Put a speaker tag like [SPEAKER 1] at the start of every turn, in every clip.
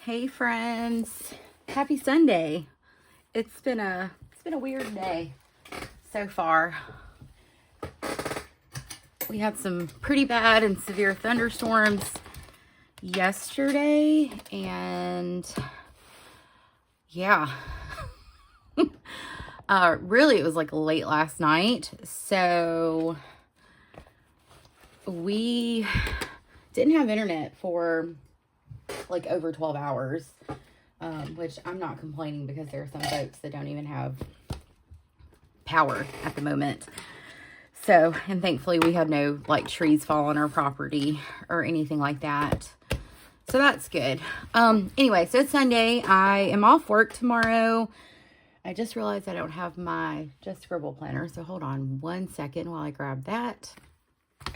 [SPEAKER 1] Hey friends, happy Sunday. It's been a weird day so far. We had some pretty bad and severe thunderstorms yesterday, and yeah, really it was like late last night. So we didn't have internet for like over 12 hours, which I'm not complaining because there are some folks that don't even have power at the moment. So, and thankfully we had no like trees fall on our property or anything like that. So that's good. Anyway, so it's Sunday. I am off work tomorrow. I just realized I don't have my Scribble planner. So hold on one second while I grab that.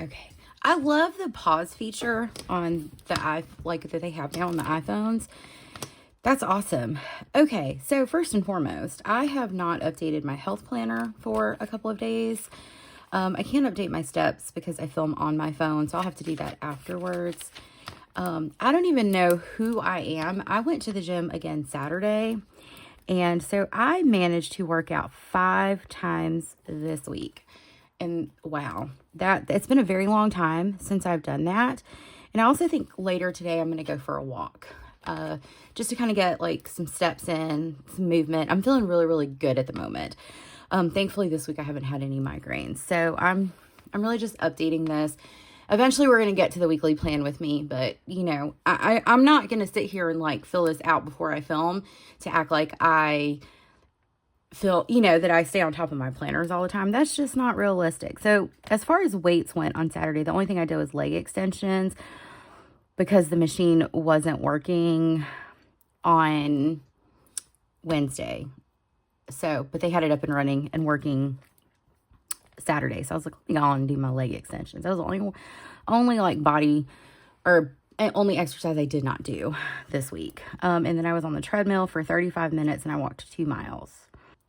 [SPEAKER 1] Okay. I love the pause feature on the that they have now on the iPhones. That's awesome. Okay, so first and foremost, I have not updated my health planner for a couple of days. I can't update my steps because I film on my phone, so I'll have to do that afterwards. I don't even know who I am. I went to the gym again Saturday, and so I managed to work out 5 times this week. And wow, it's been a very long time since I've done that. And I also think later today I'm going to go for a walk, just to kind of get like some steps in, some movement. I'm feeling really, really good at the moment. Thankfully this week I haven't had any migraines. So I'm really just updating this. Eventually we're going to get to the weekly plan with me, but you know, I'm not going to sit here and like fill this out before I film to act like I feel, that I stay on top of my planners all the time. That's just not realistic. So as far as weights went on Saturday, the only thing I did was leg extensions because the machine wasn't working on Wednesday. So, but they had it up and running and working Saturday. So I was like, I'll go and do my leg extensions. That was the only like body or only exercise I did not do this week. And then I was on the treadmill for 35 minutes and I walked 2 miles.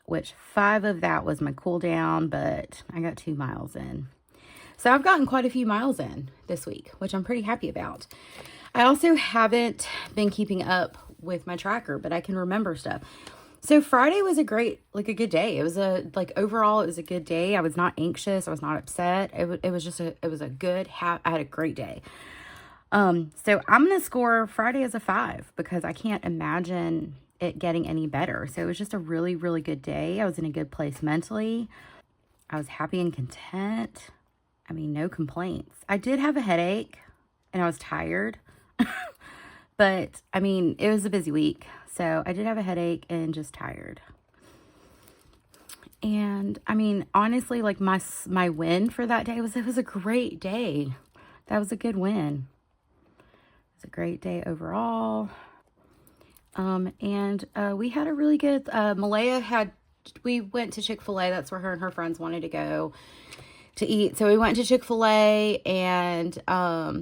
[SPEAKER 1] Which 5 of that was my cool down, but I got 2 miles in. So I've gotten quite a few miles in this week, which I'm pretty happy about. I also haven't been keeping up with my tracker, but I can remember stuff. So Friday was a good day. It was overall, it was a good day. I was not anxious. I was not upset. It was a good, I had a great day. So I'm going to score Friday as a 5 because I can't imagine it getting any better. So it was just a really, really good day. I was in a good place mentally. I was happy and content. I mean, no complaints. I did have a headache and I was tired, but I mean, it was a busy week. So I did have a headache and just tired. And I mean, honestly, like my win for that day it was a great day. That was a good win. It was a great day overall. And we had a really good, we went to Chick-fil-A. That's where her and her friends wanted to go to eat. So we went to Chick-fil-A and,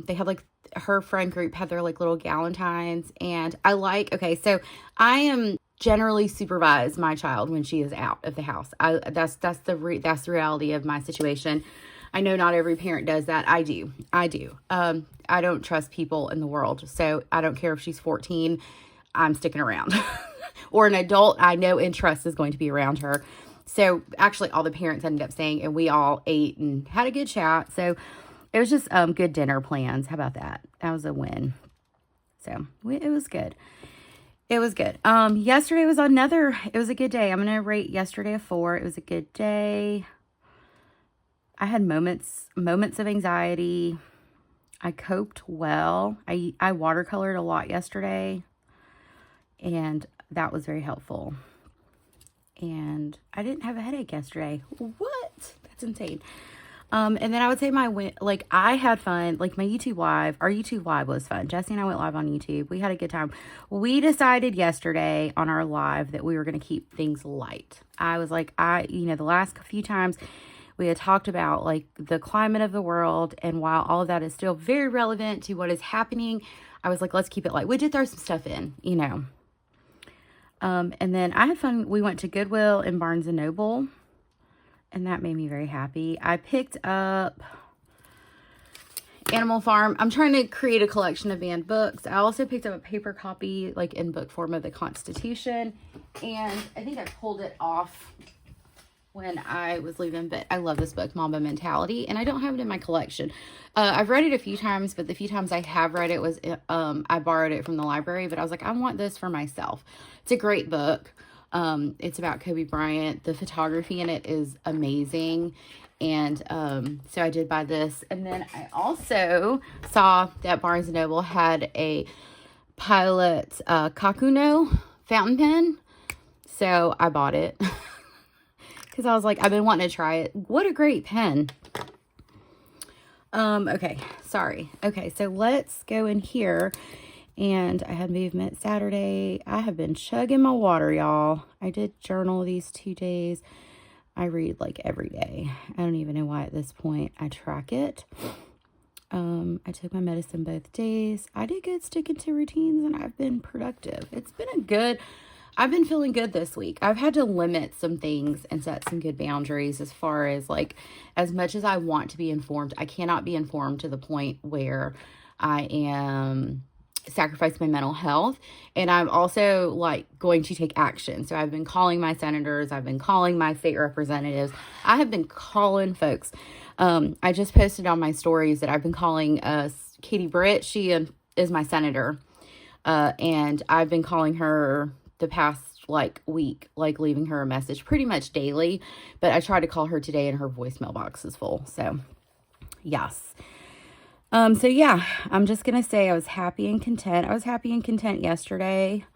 [SPEAKER 1] they had like, her friend group had their like little galentines and so I am generally supervise my child when she is out of the house. That's the reality of my situation. I know not every parent does that. I do. I don't trust people in the world. So I don't care if she's 14, I'm sticking around. Or an adult I know and trust is going to be around her. So actually all the parents ended up staying and we all ate and had a good chat. So it was just good dinner plans. How about that? That was a win. So it was good. It was good. Yesterday was it was a good day. I'm going to rate yesterday a 4. It was a good day. I had moments of anxiety. I coped well. I watercolored a lot yesterday. And that was very helpful. And I didn't have a headache yesterday. What? That's insane. And then I would say I had fun. Like my our YouTube live was fun. Jesse and I went live on YouTube. We had a good time. We decided yesterday on our live that we were going to keep things light. I was like, the last few times we had talked about like the climate of the world. And while all of that is still very relevant to what is happening, I was like, let's keep it light. We did throw some stuff in, And then I had fun. We went to Goodwill and Barnes & Noble, and that made me very happy. I picked up Animal Farm. I'm trying to create a collection of banned books. I also picked up a paper copy, like in book form, of the Constitution. And I think I pulled it off when I was leaving, but I love this book, Mamba Mentality, and I don't have it in my collection. I've read it a few times, but the few times I have read it was, I borrowed it from the library, but I was like, I want this for myself. It's a great book. It's about Kobe Bryant. The photography in it is amazing. And so I did buy this. And then I also saw that Barnes & Noble had a Pilot Kakuno fountain pen. So I bought it. Because I was like, I've been wanting to try it. What a great pen. Okay, sorry. Okay, so let's go in here. And I had movement Saturday. I have been chugging my water, y'all. I did journal these 2 days. I read like every day. I don't even know why at this point I track it. I took my medicine both days. I did good sticking to routines, and I've been productive. It's been I've been feeling good this week. I've had to limit some things and set some good boundaries as far as like, as much as I want to be informed, I cannot be informed to the point where I am sacrificing my mental health. And I'm also like going to take action. So I've been calling my senators. I've been calling my state representatives. I have been calling folks. I just posted on my stories that I've been calling Katie Britt. She is my senator. And I've been calling her the past like week, like leaving her a message pretty much daily, but I tried to call her today and her voicemail box is full. So yes. So yeah, I'm just going to say I was happy and content. I was happy and content yesterday,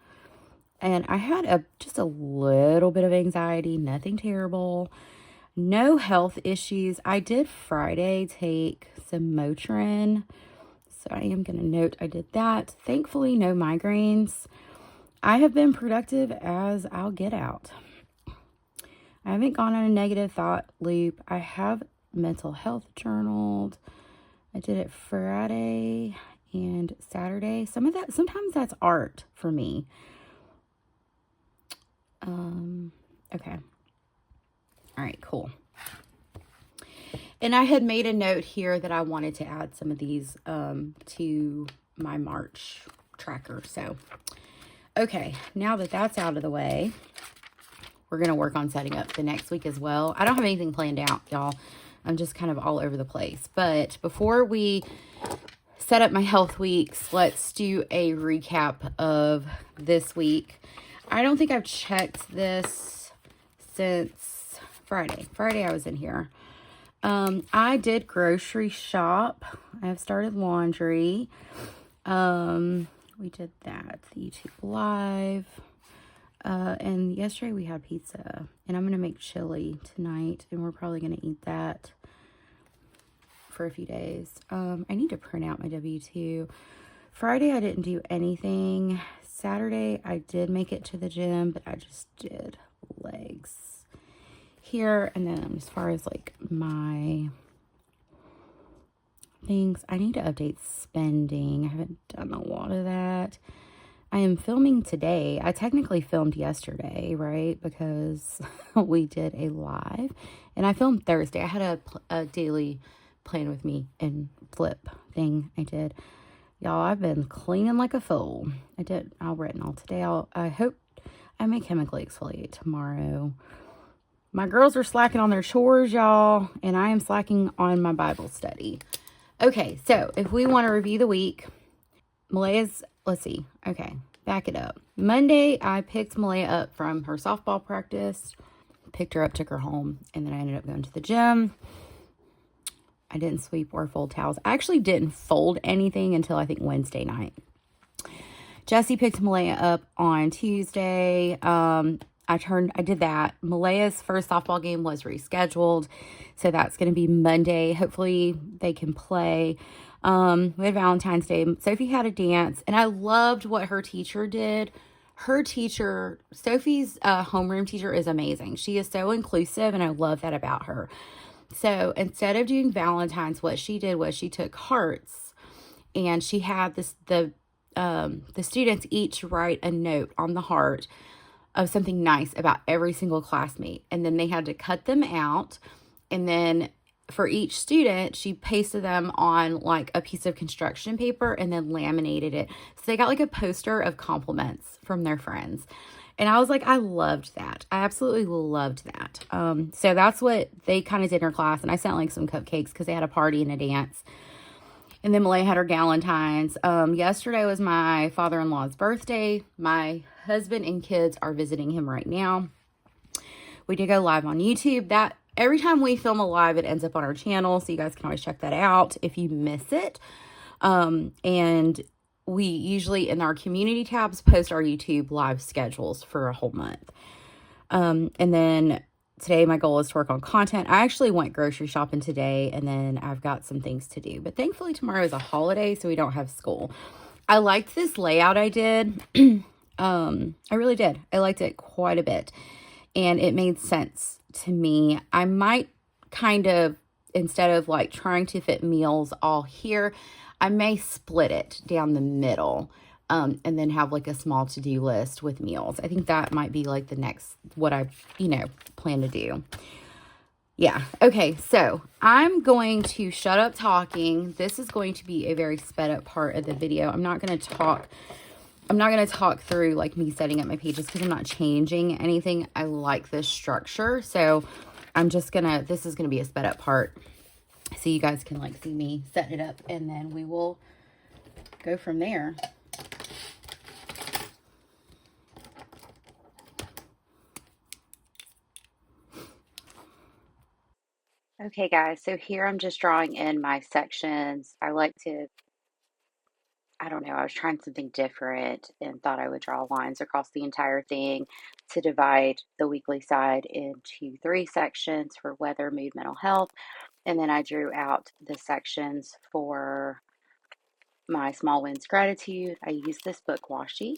[SPEAKER 1] and I had just a little bit of anxiety, nothing terrible, no health issues. I did Friday take some Motrin. So I am going to note I did that. Thankfully, no migraines. I have been productive as I'll get out. I haven't gone on a negative thought loop. I have mental health journaled. I did it Friday and Saturday. Sometimes that's art for me. Okay. All right, cool. And I had made a note here that I wanted to add some of these to my March tracker. So, okay, now that that's out of the way, we're going to work on setting up the next week as well. I don't have anything planned out, y'all. I'm just kind of all over the place. But before we set up my health weeks, let's do a recap of this week. I don't think I've checked this since Friday. Friday I was in here. I did grocery shop. I have started laundry. We did that, the YouTube live. And yesterday we had pizza, and I'm going to make chili tonight, and we're probably going to eat that for a few days. I need to print out my W-2. Friday I didn't do anything. Saturday I did make it to the gym, but I just did legs here. And then as far as like my things, I need to update spending. I haven't done a lot of that. I am filming today. I technically filmed yesterday, right? Because we did a live. And I filmed Thursday. I had a daily plan with me and flip thing I did. Y'all, I've been cleaning like a fool. I'll retinol today. I hope I may chemically exfoliate tomorrow. My girls are slacking on their chores, y'all. And I am slacking on my Bible study. Okay, so if we want to review the week, Malaya's, let's see. Okay, back it up. Monday, I picked Malaya up from her softball practice. Picked her up, took her home, and then I ended up going to the gym. I didn't sweep or fold towels. I actually didn't fold anything until I think Wednesday night. Jesse picked Malaya up on Tuesday. I did that. Malaya's first softball game was rescheduled, so that's going to be Monday. Hopefully they can play. We had Valentine's Day. Sophie had a dance, and I loved what her teacher did. Her teacher, Sophie's homeroom teacher, is amazing. She is so inclusive, and I love that about her. So instead of doing Valentine's, what she did was she took hearts, and she had the students each write a note on the heart of something nice about every single classmate. And then they had to cut them out and then for each student, she pasted them on like a piece of construction paper and then laminated it. So they got like a poster of compliments from their friends. And I was like, I loved that. I absolutely loved that. So that's what they kind of did in her class. And I sent like some cupcakes because they had a party and a dance. And then Malay had her Galentine's. Yesterday was my father-in-law's birthday. My husband and kids are visiting him right now. We did go live on YouTube. That every time we film a live, it ends up on our channel. So you guys can always check that out if you miss it. And we usually in our community tabs post our YouTube live schedules for a whole month. And then today my goal is to work on content. I actually went grocery shopping today, and then I've got some things to do. But thankfully tomorrow is a holiday, so we don't have school. I liked this layout I did. I really did. I liked it quite a bit. And it made sense to me. I might kind of, instead of like trying to fit meals all here, I may split it down the middle. And then have like a small to-do list with meals. I think that might be like the next, what I, plan to do. Yeah. Okay. So I'm going to shut up talking. This is going to be a very sped up part of the video. I'm not going to talk through like me setting up my pages because I'm not changing anything. I like this structure. So I'm just this is going to be a sped up part. So you guys can like see me set it up, and then we will go from there. Okay, guys, so here I'm just drawing in my sections. I like to, I don't know, I was trying something different and thought I would draw lines across the entire thing to divide the weekly side into 3 sections for weather, mood, mental health. And then I drew out the sections for my small wins gratitude. I used this book washi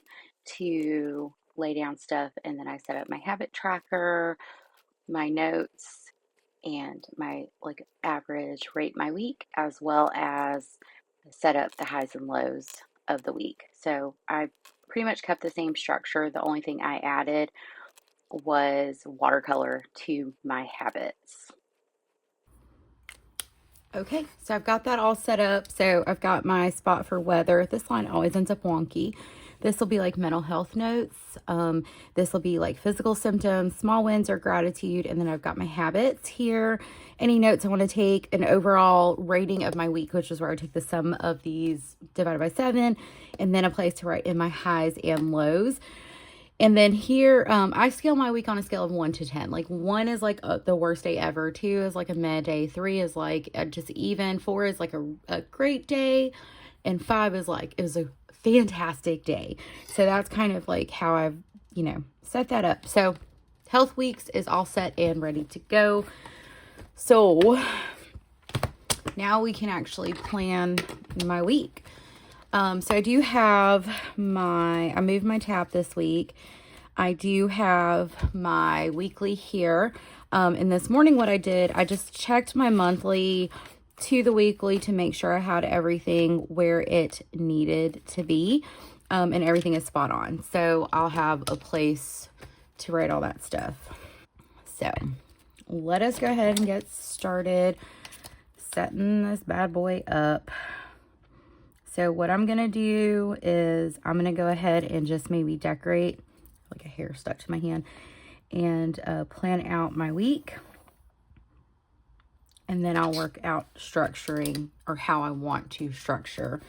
[SPEAKER 1] to lay down stuff, and then I set up my habit tracker, my notes, and my like average rate my week, as well as set up the highs and lows of the week. So I pretty much kept the same structure. The only thing I added was watercolor to my habits. Okay, so I've got that all set up. So I've got my spot for weather. This line always ends up wonky. This will be like mental health notes. This will be like physical symptoms, small wins or gratitude. And then I've got my habits here. Any notes I want to take, an overall rating of my week, which is where I take the sum of these divided by 7. And then a place to write in my highs and lows. And then here, I scale my week on a scale of 1 to 10. Like 1 is like the worst day ever. 2 is like a mid day. 3 is like just even. 4 is like a great day. And 5 is like, it was a fantastic day. So that's kind of like how I've, set that up. So health weeks is all set and ready to go. So now we can actually plan my week. So I do have I moved my tab this week. I do have my weekly here. And this morning what I did, I just checked my monthly to the weekly to make sure I had everything where it needed to be. And everything is spot on. So I'll have a place to write all that stuff. So let us go ahead and get started setting this bad boy up. So what I'm going to do is I'm going to go ahead and just maybe decorate, like a hair stuck to my hand, and plan out my week. And then I'll work out structuring, or how I want to structure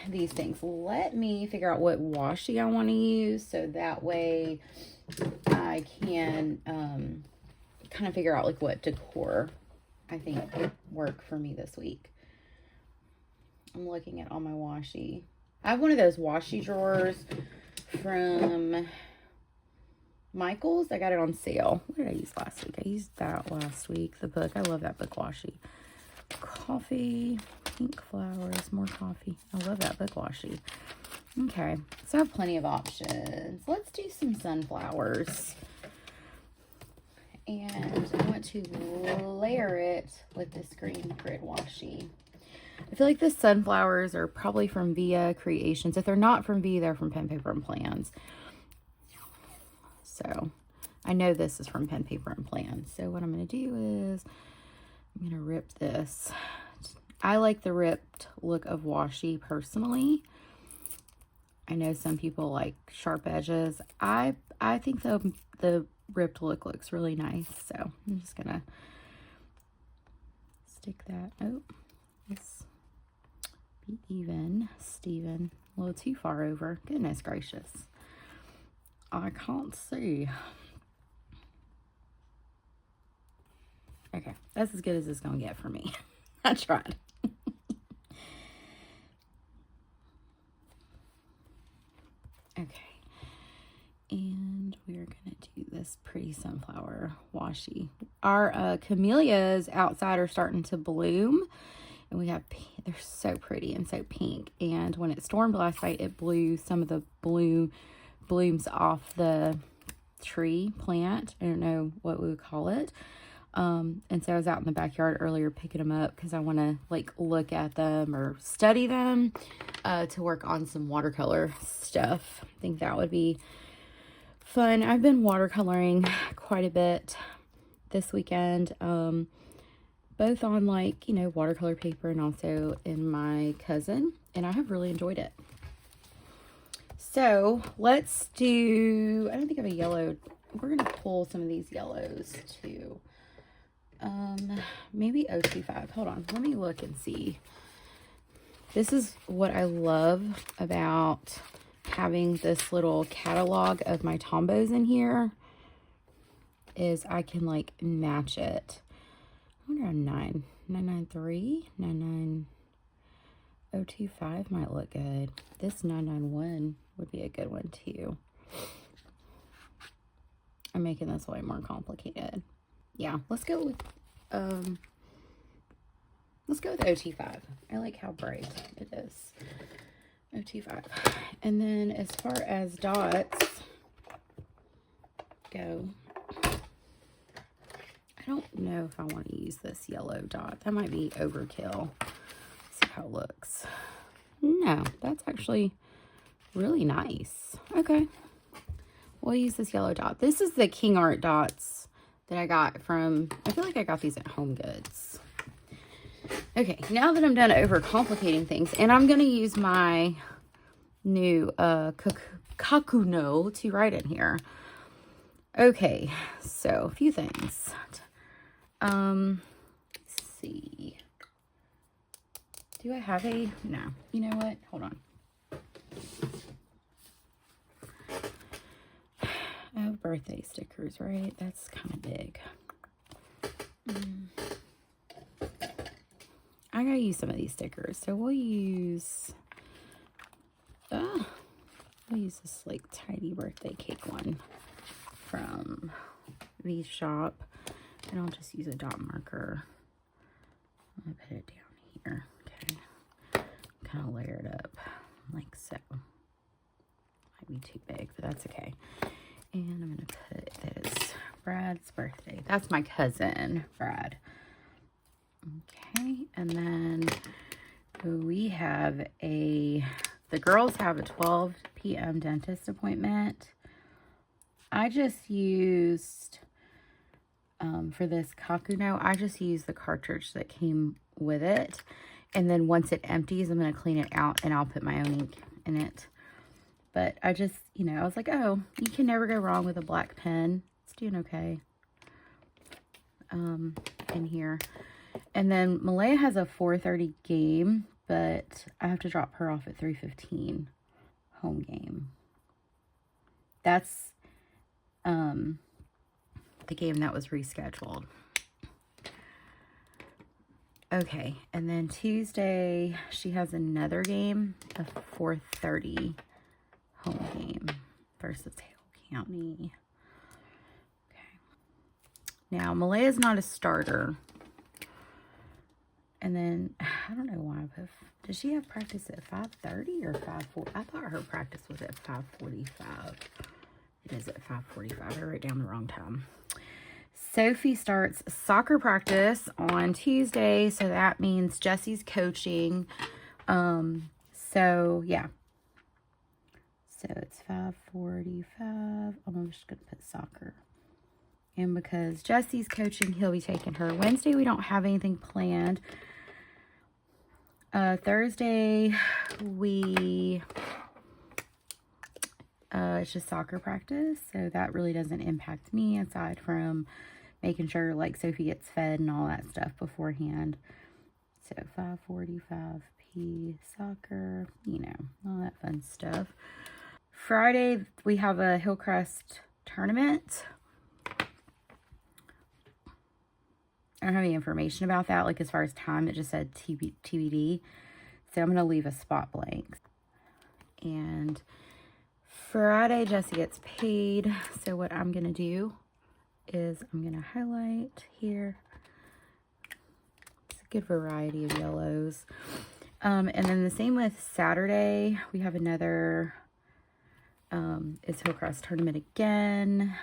[SPEAKER 1] these things. Let me figure out what washi I want to use, so that way I can kind of figure out like what decor I think would work for me this week. I'm looking at all my washi. I have one of those washi drawers from Michael's. I got it on sale. What did I use last week? I used that last week. The book. I love that book washi. Coffee, pink flowers, more coffee. I love that book washi. Okay, so I have plenty of options. Let's do some sunflowers. And I want to layer it with this green grid washi. I feel like the sunflowers are probably from Via Creations. If they're not from Via, they're from Pen, Paper, and Plans. So I know this is from Pen, Paper, and Plans. So what I'm going to do is I'm going to rip this. I like the ripped look of washi personally. I know some people like sharp edges. I think the ripped look looks really nice. So I'm just going to stick that. Oh, let's be even, Steven. A little too far over. Goodness gracious. I can't see. Okay, that's as good as it's going to get for me. I tried. Okay, and we're going to do this pretty sunflower washi. Our camellias outside are starting to bloom, and we have, they're so pretty and so pink. And when it stormed last night, it blew some of the blooms off the tree plant. I don't know what we would call it. And so I was out in the backyard earlier picking them up because I want to like look at them or study them to work on some watercolor stuff. I think that would be fun. I've been watercoloring quite a bit this weekend, both on like, you know, watercolor paper and also in my cousin, and I have really enjoyed it. So let's do, I don't think I have a yellow. We're going to pull some of these yellows too. Maybe 025. Hold on. Let me look and see. This is what I love about having this little catalog of my Tombos in here, is I can like match it. I wonder on 993, 025 might look good. This 991 would be a good one too. I'm making this way more complicated. Yeah, let's go with 025. I like how bright it is. 025. And then as far as dots go, I don't know if I want to use this yellow dot. That might be overkill. Let's see how it looks. No, that's actually really nice. Okay. We'll use this yellow dot. This is the King Art dots that I got from, I feel like I got these at Home Goods. Okay, now that I'm done overcomplicating things, and I'm going to use my new Kakuno to write in here. Okay, so a few things. Let's see. Do I have a, no, you know what? Hold on. I have birthday stickers, right? That's kind of big. I gotta use some of these stickers, so we'll use this like tiny birthday cake one from V Shop, and I'll just use a dot marker. I'm gonna put it down here. Okay, kind of layer it up like so. Might be too big, but that's okay. And I'm going to put that it's Brad's birthday. That's my cousin, Brad. Okay, and then we have the girls have a 12 p.m. dentist appointment. I just used, for this Kakuno, I just used the cartridge that came with it. And then once it empties, I'm going to clean it out and I'll put my own ink in it. But I just, you know, I was like, oh, you can never go wrong with a black pen. It's doing okay. In here. And then Malaya has a 4:30 game, but I have to drop her off at 3:15 home game. That's the game that was rescheduled. Okay, and then Tuesday she has another game, a 4:30 home game versus Hale County. Okay. Now, Malaya's not a starter. And then, I don't know why, but does she have practice at 5:30 or 5:40? I thought her practice was at 5:45. It is at 5:45. I wrote down the wrong time. Sophie starts soccer practice on Tuesday, so that means Jesse's coaching. So, yeah. So, it's 5:45. I'm just going to put soccer. And because Jesse's coaching, he'll be taking her. Wednesday, we don't have anything planned. Thursday, it's just soccer practice. So that really doesn't impact me aside from making sure like Sophie gets fed and all that stuff beforehand. So 5:45 p soccer, you know, all that fun stuff. Friday, we have a Hillcrest tournament. I don't have any information about that. Like as far as time, it just said TBD. So I'm going to leave a spot blank. And Friday, Jesse gets paid. So what I'm going to do is I'm going to highlight here. It's a good variety of yellows. And then the same with Saturday. We have another, it's Hillcrest tournament again.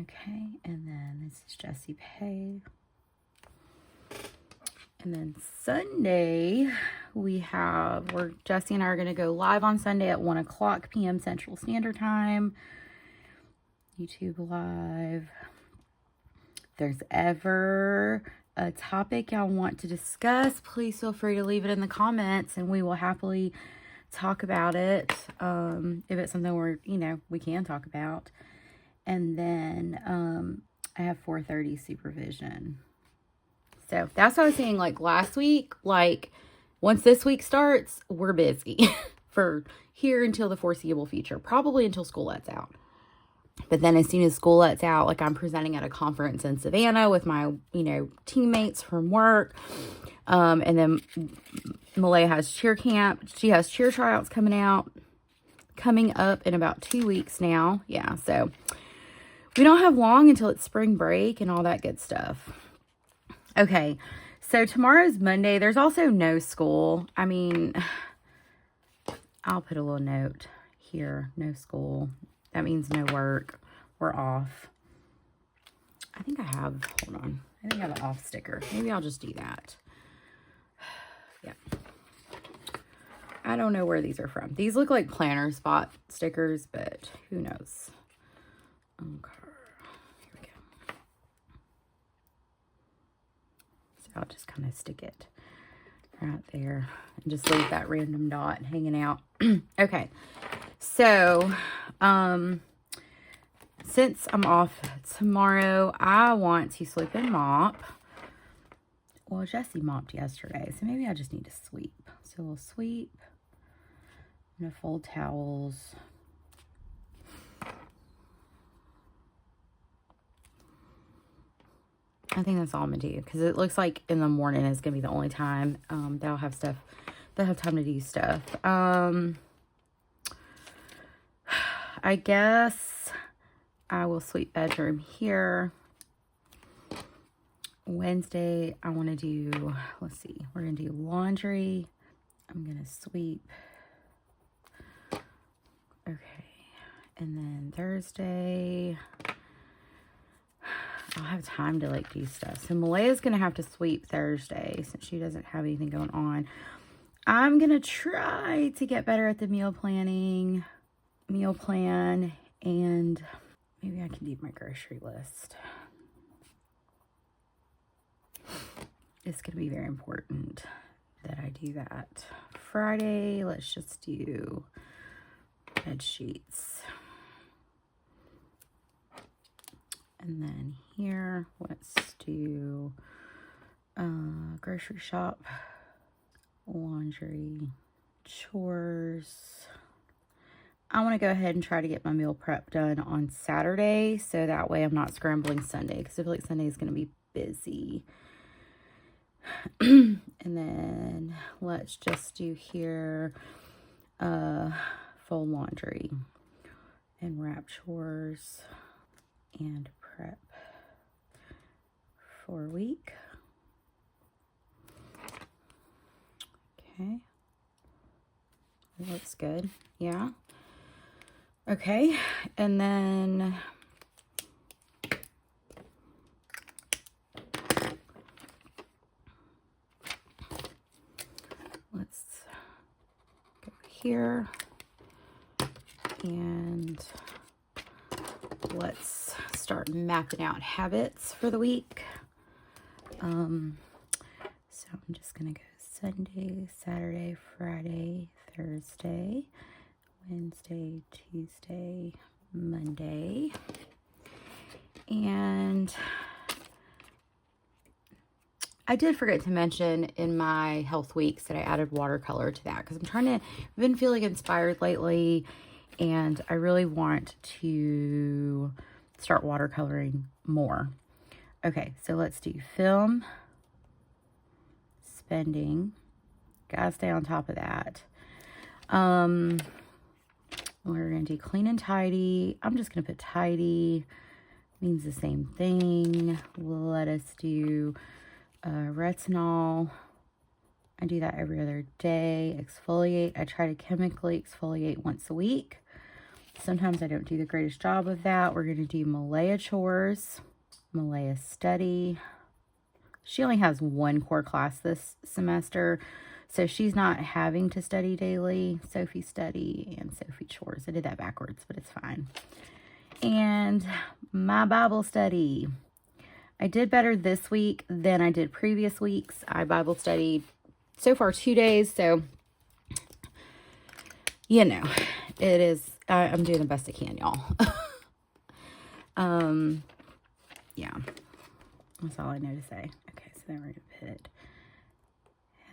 [SPEAKER 1] Okay, and then this is Jesse Pay. And then Sunday, Jesse and I are going to go live on Sunday at 1:00 p.m. Central Standard Time. YouTube Live. If there's ever a topic y'all want to discuss, please feel free to leave it in the comments and we will happily talk about it. If it's something we can talk about. And then I have 4:30 supervision. So that's what I was saying like last week. Like once this week starts, we're busy for here until the foreseeable future. Probably until school lets out. But then as soon as school lets out, like I'm presenting at a conference in Savannah with my, teammates from work. And then Malaya has cheer camp. She has cheer tryouts coming up in about 2 weeks now. Yeah, so we don't have long until it's spring break and all that good stuff. Okay, so tomorrow's Monday. There's also no school. I mean, I'll put a little note here. No school. That means no work. We're off. I think I have an off sticker. Maybe I'll just do that. Yeah. I don't know where these are from. These look like planner spot stickers, but who knows? Okay. Here we go. So I'll just kind of stick it right there and just leave that random dot hanging out. Okay. So, since I'm off tomorrow, I want to sweep and mop. Well, Jesse mopped yesterday, so maybe I just need to sweep. So we'll sweep. I'm going to fold towels. I think that's all I'm going to do, because it looks like in the morning is going to be the only time they'll have time to do stuff. I guess I will sweep bedroom here. Wednesday, I want to do, we're going to do laundry. I'm going to sweep. Okay. And then Thursday, I'll have time to do stuff. So Malaya's going to have to sweep Thursday since she doesn't have anything going on. I'm going to try to get better at the meal plan, and maybe I can do my grocery list. It's going to be very important that I do that. Friday, let's just do bed sheets. And then here, let's do grocery shop, laundry, chores. I want to go ahead and try to get my meal prep done on Saturday, so that way I'm not scrambling Sunday, because I feel like Sunday is going to be busy. And then let's just do here fold laundry and wrap chores and prep for a week. Okay, looks good. Yeah. Okay, and then let's go here and let's start mapping out habits for the week. So I'm just going to go Sunday, Saturday, Friday, Thursday, Wednesday, Tuesday, Monday. And I did forget to mention in my health weeks that I added watercolor to that because I've been feeling inspired lately, and I really want to start watercoloring more. Okay, so let's do film, spending. Gotta stay on top of that. We're gonna do clean and tidy. I'm just gonna put tidy. Means the same thing. Let us do retinol. I do that every other day. Exfoliate. I try to chemically exfoliate once a week. Sometimes I don't do the greatest job of that. We're going to do Malaya chores. Malaya study. She only has one core class this semester, so she's not having to study daily. Sophie study and Sophie chores. I did that backwards, but it's fine. And my Bible study. I did better this week than I did previous weeks. I Bible studied so far 2 days, so you know, it is, I'm doing the best I can, y'all. Yeah, that's all I know to say. Okay, so then we're gonna put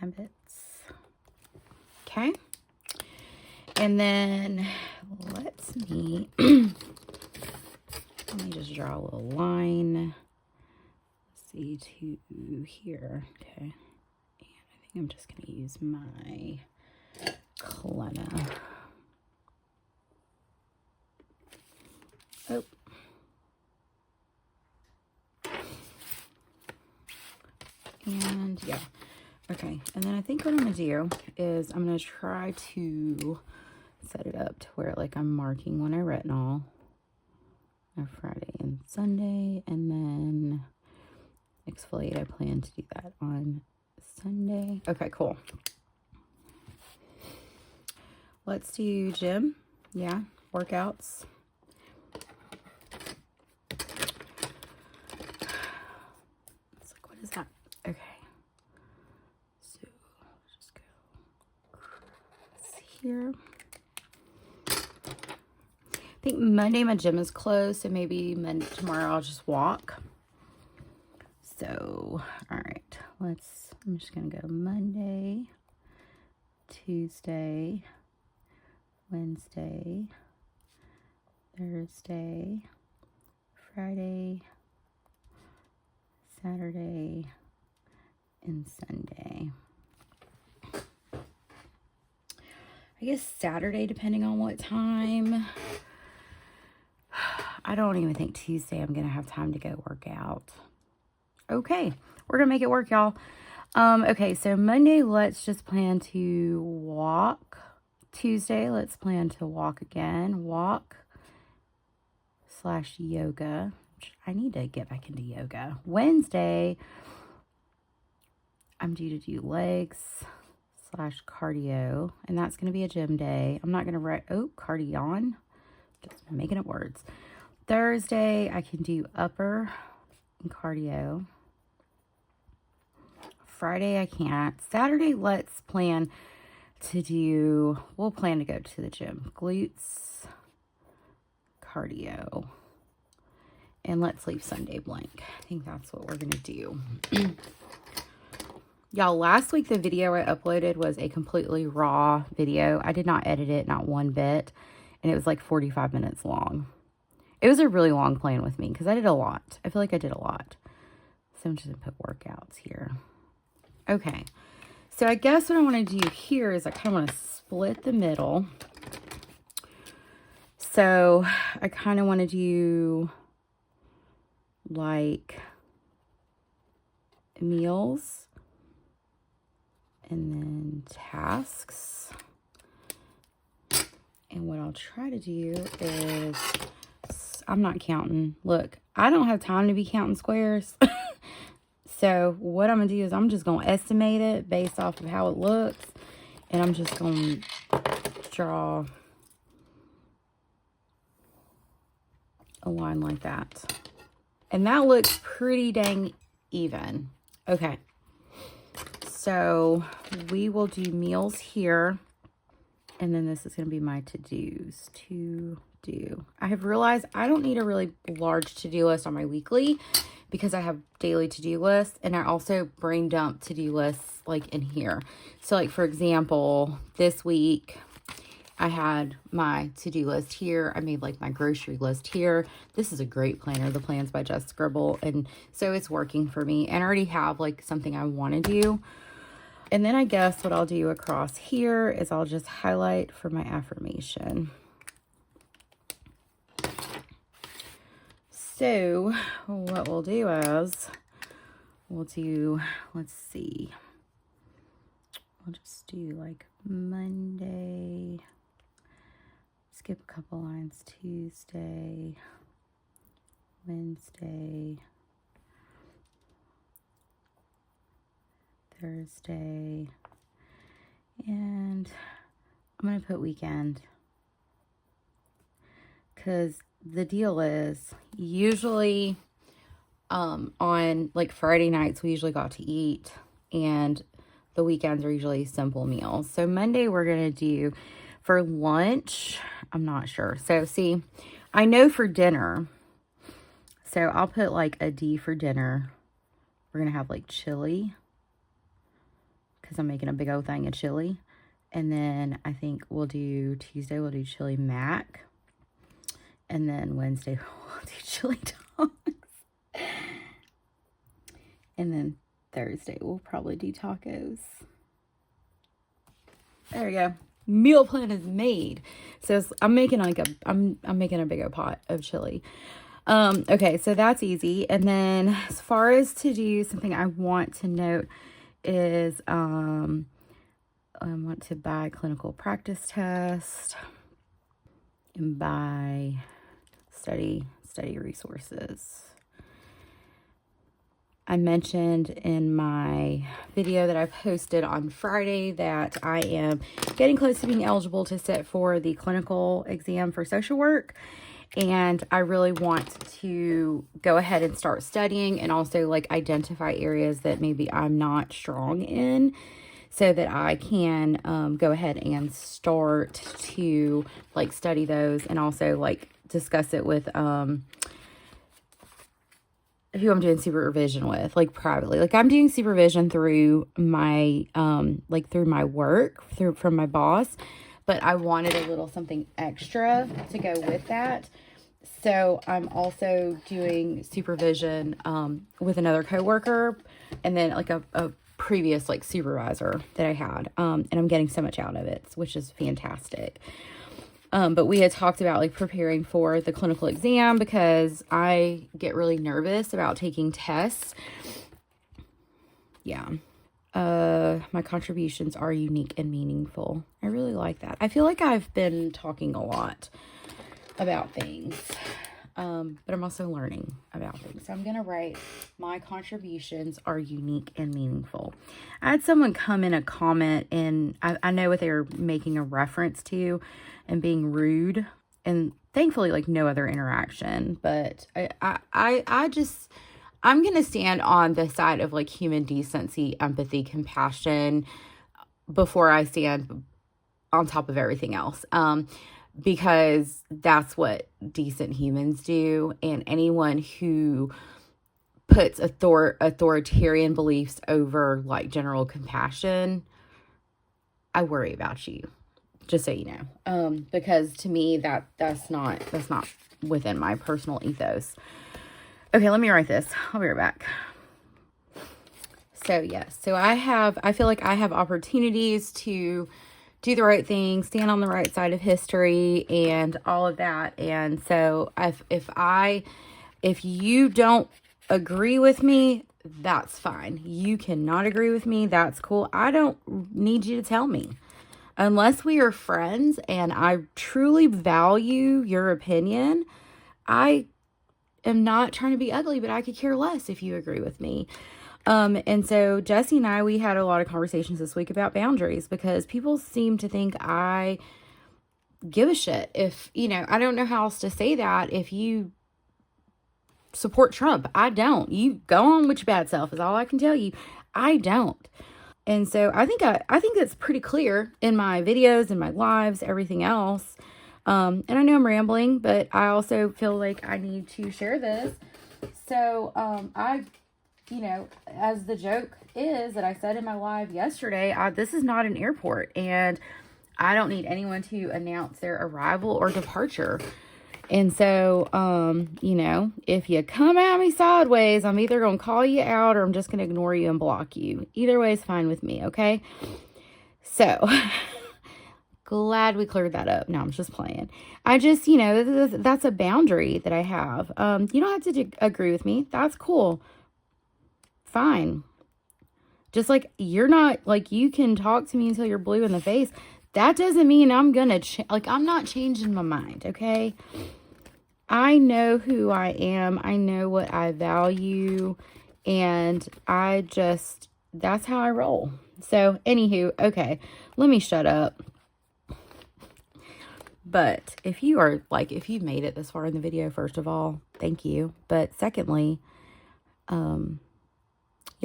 [SPEAKER 1] habits. Okay, and then let's me let me just draw a little line. Let's see, to here. Okay, and I think I'm just gonna use my Kalena. Oh. And yeah. Okay. And then I think what I'm going to do is I'm going to try to set it up to where like I'm marking when I retinol on Friday and Sunday, and then exfoliate. I plan to do that on Sunday. Okay, cool. Let's do gym. Yeah, workouts. It's like, what is that? Okay. So let's just go here. I think Monday my gym is closed, so maybe tomorrow I'll just walk. So, all right. I'm just going to go Monday, Tuesday, Wednesday, Thursday, Friday, Saturday, and Sunday. I guess Saturday, depending on what time. I don't even think Tuesday I'm going to have time to go work out. Okay, we're going to make it work, y'all. Okay, so Monday, let's just plan to walk. Tuesday, let's plan to walk again. Walk / yoga. I need to get back into yoga. Wednesday, I'm due to do legs / cardio, and that's going to be a gym day. I'm not going to write, cardion. Just making up words. Thursday, I can do upper and cardio. Friday, I can't. Saturday, we'll plan to go to the gym. Glutes, cardio. And let's leave Sunday blank. I think that's what we're going to do. Y'all, last week the video I uploaded was a completely raw video. I did not edit it, not one bit. And it was like 45 minutes long. It was a really long plan with me because I did a lot. I feel like I did a lot. So I'm just going to put workouts here. Okay. So I guess what I want to do here is I kind of want to split the middle. So I kind of want to do like meals and then tasks. And what I'll try to do is, I'm not counting. Look, I don't have time to be counting squares. So what I'm going to do is I'm just going to estimate it based off of how it looks. And I'm just going to draw a line like that. And that looks pretty dang even. Okay. So we will do meals here. And then this is going to be my to-dos. To do. I have realized I don't need a really large to-do list on my weekly because I have daily to-do lists. And I also brain dump to-do lists like in here. So like, for example, this week I had my to-do list here. I made like my grocery list here. This is a great planner. The Plans by Just Scribble. And so it's working for me. And I already have like something I want to do. And then I guess what I'll do across here is I'll just highlight for my affirmation. So what we'll do is we'll do, let's see. We'll just do like Monday. Skip a couple lines. Tuesday, Wednesday, Thursday, and I'm going to put weekend. Because the deal is usually on like Friday nights, we usually got to eat, and the weekends are usually simple meals. So Monday we're going to do for lunch. I'm not sure. So see, I know for dinner. So I'll put like a D for dinner. We're going to have like chili, because I'm making a big old thing of chili. And then I think Tuesday we'll do chili mac. And then Wednesday we'll do chili dogs. And then Thursday we'll probably do tacos. There we go. Meal plan is made. So I'm making like I'm making a big old pot of chili. Okay, so that's easy. And then as far as to do, something I want to note is I want to buy clinical practice test and buy study resources. I mentioned in my video that I posted on Friday that I am getting close to being eligible to sit for the clinical exam for social work. And I really want to go ahead and start studying and also like identify areas that maybe I'm not strong in so that I can go ahead and start to like study those and also like discuss it with who I'm doing supervision with, like privately. Like I'm doing supervision through my through my work, from my boss, but I wanted a little something extra to go with that. So I'm also doing supervision with another coworker, and then like a previous like supervisor that I had, and I'm getting so much out of it, which is fantastic. But we had talked about like preparing for the clinical exam because I get really nervous about taking tests. Yeah. My contributions are unique and meaningful. I really like that. I feel like I've been talking a lot about things, but I'm also learning about things. So I'm going to write, my contributions are unique and meaningful. I had someone come in a comment, and I know what they were making a reference to and being rude, and thankfully like no other interaction, but I'm going to stand on the side of like human decency, empathy, compassion before I stand on top of everything else. Because that's what decent humans do. And anyone who puts authoritarian beliefs over like general compassion, I worry about you. Just so you know, because to me that's not within my personal ethos. Okay, let me write this. I'll be right back. So yes, so I feel like I have opportunities to do the right thing, stand on the right side of history, and all of that. And so if you don't agree with me, that's fine. You cannot agree with me. That's cool. I don't need you to tell me. Unless we are friends and I truly value your opinion, I am not trying to be ugly, but I could care less if you agree with me. And so Jesse and we had a lot of conversations this week about boundaries, because people seem to think I give a shit. If, I don't know how else to say that. If you support Trump. I don't. You go on with your bad self is all I can tell you. I don't. And so I think it's pretty clear in my videos and my lives, everything else. And I know I'm rambling, but I also feel like I need to share this. So, you know, as the joke is that I said in my live yesterday, this is not an airport, and I don't need anyone to announce their arrival or departure. And so, you know, if you come at me sideways, I'm either going to call you out or I'm just going to ignore you and block you. Either way is fine with me, okay? So, glad we cleared that up. No, I'm just playing. I just, you know, that's a boundary that I have. You don't have to agree with me. That's cool. Fine. Just like you're not, like, you can talk to me until you're blue in the face. That doesn't mean I'm going to, I'm not changing my mind, okay? I know who I am. I know what I value. And that's how I roll. So, anywho, okay, let me shut up. But if you are, like, if you've made it this far in the video, first of all, thank you. But secondly, y'all,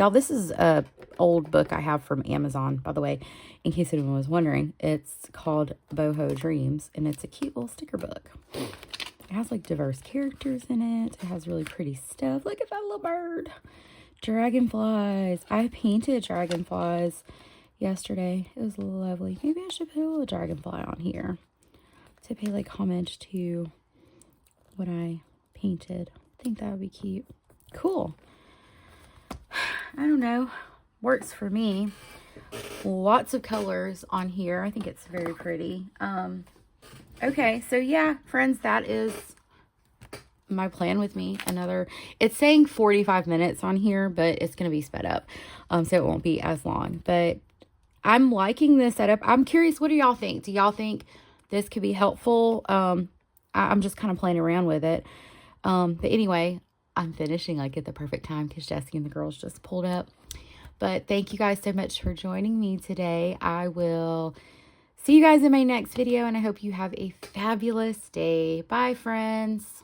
[SPEAKER 1] this is a old book I have from Amazon, by the way, in case anyone was wondering. It's called Boho Dreams, and it's a cute little sticker book. It has, like, diverse characters in it. It has really pretty stuff. Look at that little bird. Dragonflies. I painted dragonflies yesterday. It was lovely. Maybe I should put a little dragonfly on here to pay, like, homage to what I painted. I think that would be cute. Cool. I don't know. Works for me. Lots of colors on here. I think it's very pretty. Okay, so yeah, friends, that is my plan with me. It's saying 45 minutes on here, but it's going to be sped up. So it won't be as long. But I'm liking this setup. I'm curious, what do y'all think? Do y'all think this could be helpful? I'm just kind of playing around with it. But anyway, I'm finishing like at the perfect time because Jessie and the girls just pulled up. But thank you guys so much for joining me today. I will see you guys in my next video, and I hope you have a fabulous day. Bye, friends.